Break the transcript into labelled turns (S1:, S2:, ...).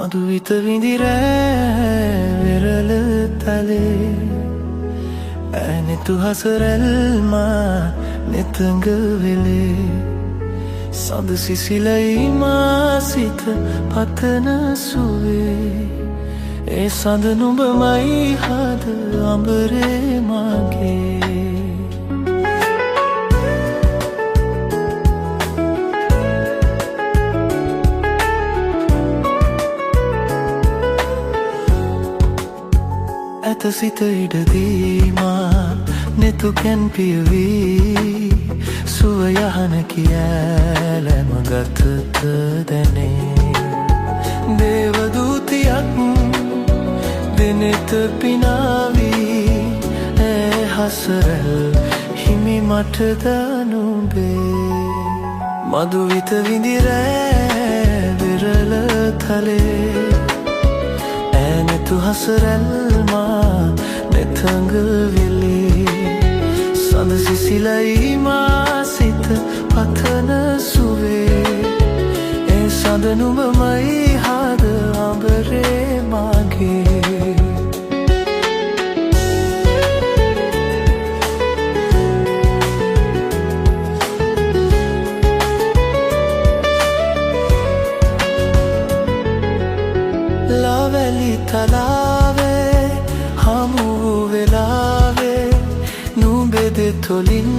S1: මధు විත විඳිර වෙරළ තලේ ඇනෙතු හසරැල්මා නෙතඟ වෙලේ සඳ සිසිලයි මා සිත පතන සුවේ ඒ සඳ නුඹමයි හද අඹරේ මගේ ඇත සිත ඉඩදීමා නෙතු කැන් පියවී සුව යහන කියෑලැම ගතත දැනේ දේවදූතියක් දෙනෙත පිනාවී ඇ හසරැල් හිමි මටද නුඹේ මధు විත විඳිරෑ විරල තලේ ඇනෙතු හසරැල්මා නෙතඟ වෙලේ සඳ සිසිලයි මා සිත පතන සුවේ ඒ සඳ නුඹමයි හද අඹරේ මගේ ලවැලි තලාවේ හමු වෙලාවේ නුඹේ දෙතොලින්